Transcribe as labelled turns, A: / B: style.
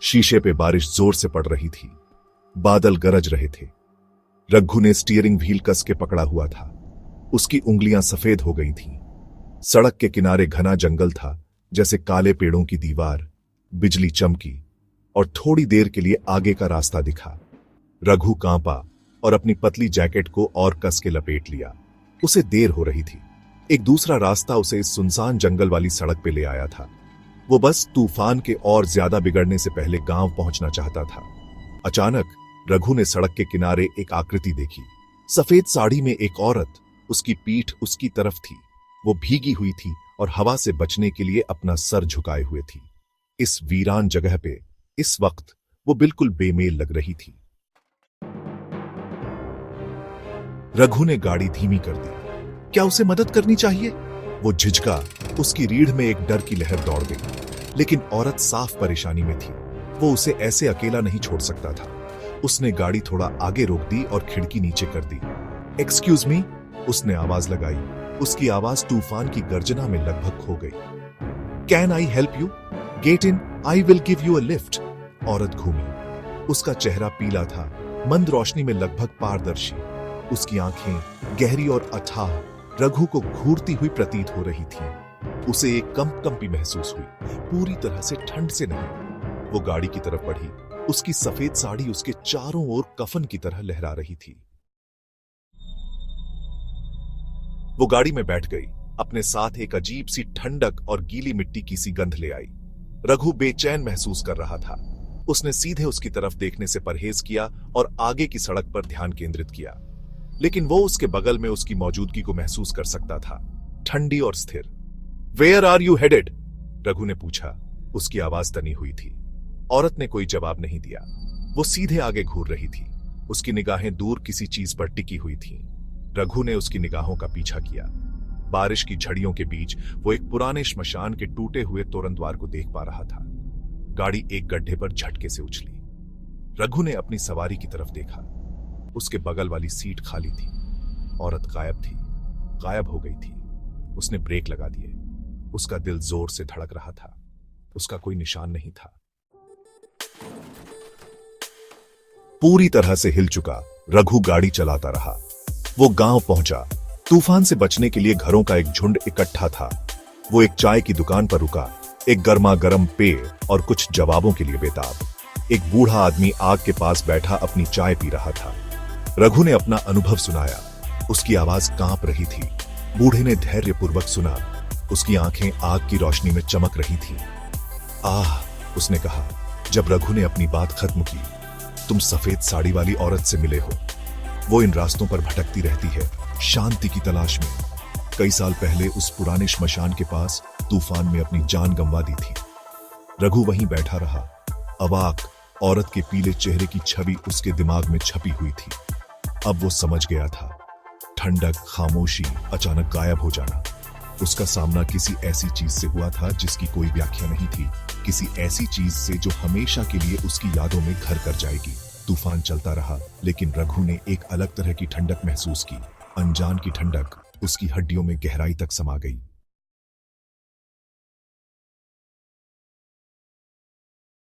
A: शीशे पे बारिश जोर से पड़ रही थी। बादल गरज रहे थे। रघु ने स्टीयरिंग व्हील कस के पकड़ा हुआ था। उसकी उंगलियां सफेद हो गई थीं। सड़क के किनारे घना जंगल था, जैसे काले पेड़ों की दीवार। बिजली चमकी और थोड़ी देर के लिए आगे का रास्ता दिखा। रघु कांपा और अपनी पतली जैकेट को और कस के लपेट लिया। उसे देर हो रही थी। एक दूसरा रास्ता उसे इस सुनसान जंगल वाली सड़क पे ले आया था। वो बस तूफान के और ज्यादा बिगड़ने से पहले गांव पहुंचना चाहता था। अचानक रघु ने सड़क के किनारे एक आकृति देखी। सफेद साड़ी में एक औरत, उसकी पीठ उसकी तरफ थी। वो भीगी हुई थी और हवा से बचने के लिए अपना सर झुकाए हुए थी। इस वीरान जगह पे इस वक्त वो बिल्कुल बेमेल लग रही थी। रघु ने गाड़ी धीमी कर दी। क्या उसे मदद करनी चाहिए? वो झिझका। उसकी रीढ़ में एक डर की लहर दौड़ गई। लेकिन औरत साफ परेशानी में थी। वो उसे ऐसे अकेला नहीं छोड़ सकता था। उसने गाड़ी थोड़ा आगे रोक दी और खिड़की नीचे कर दी। एक्सक्यूज मी, उसने आवाज लगाई। उसकी आवाज तूफान की गर्जना में लगभग खो गई। Can I help you? Get in, I will give you a lift. औरत घूमी। उसका चेहरा पीला था, मंद रोशनी में लगभग पारदर्शी। उसकी आंखें गहरी और अथाह रघु को घूरती हुई प्रतीत हो रही थी। उसे एक कंपकंपी महसूस हुई, पूरी तरह से ठंड से नहीं। वो गाड़ी की तरफ बढ़ी। उसकी सफेद साड़ी उसके चारों ओर कफन की तरह लहरा रही थी। वो गाड़ी में बैठ गई। अपने साथ एक अजीब सी ठंडक और गीली मिट्टी की सी गंध ले आई। रघु बेचैन महसूस कर रहा था। उसने सीधे उसकी तरफ देखने से परहेज किया और आगे की सड़क पर ध्यान केंद्रित किया। लेकिन वो उसके बगल में उसकी मौजूदगी को महसूस कर सकता था, ठंडी और स्थिर। Where are you headed? Raghu ने पूछा। उसकी आवाज तनी हुई थी। औरत ने कोई जवाब नहीं दिया। वो सीधे आगे घूर रही थी। उसकी निगाहें दूर किसी चीज पर टिकी हुई थीं। रघु ने उसकी निगाहों का पीछा किया। बारिश की झड़ियों के बीच वो एक पुराने श्मशान के टूटे हुए तोरणद्वार को देख पा रहा था। गाड़ी एक गड्ढे पर झटके से उछली। रघु ने अपनी सवारी की तरफ देखा। उसके बगल वाली सीट खाली थी। औरत गायब थी, गायब हो गई थी। उसने ब्रेक लगा दिए। उसका दिल जोर से धड़क रहा था। उसका कोई निशान नहीं था। पूरी तरह से हिल चुका, रघु गाड़ी चलाता रहा। वो गांव पहुंचा। तूफान से बचने के लिए घरों का एक झुंड इकट्ठा था। वो एक चाय की दुकान पर रुका, एक गर्मा गर्म पेय और कुछ जवाबों के लिए बेताब। एक बूढ़ा आदमी आग के पास बैठा अपनी चाय पी रहा था। रघु ने अपना अनुभव सुनाया। उसकी आवाज कांप रही थी। बूढ़े ने धैर्यपूर्वक सुना। उसकी आंखें आग की रोशनी में चमक रही थीं। आह, उसने कहा। जब रघु ने अपनी बात खत्म की, तुम सफेद साड़ी वाली औरत से मिले हो। वो इन रास्तों पर भटकती रहती है, शांति की तलाश में। कई साल पहले उस पुराने श्मशान के पास तूफान में अपनी जान गंवा दी थी। रघु वहीं बैठा रहा, अवाक। औरत के पीले चेहरे की छवि उसके दिमाग में छपी हुई थी। अब वो समझ गया था। ठंडक, खामोशी, अचानक गायब हो जाना। उसका सामना किसी ऐसी चीज से हुआ था जिसकी कोई व्याख्या नहीं थी। किसी ऐसी चीज से जो हमेशा के लिए उसकी यादों में घर कर जाएगी। तूफान चलता रहा, लेकिन रघु ने एक अलग तरह की ठंडक महसूस की। अनजान की ठंडक उसकी हड्डियों में गहराई तक समा गई।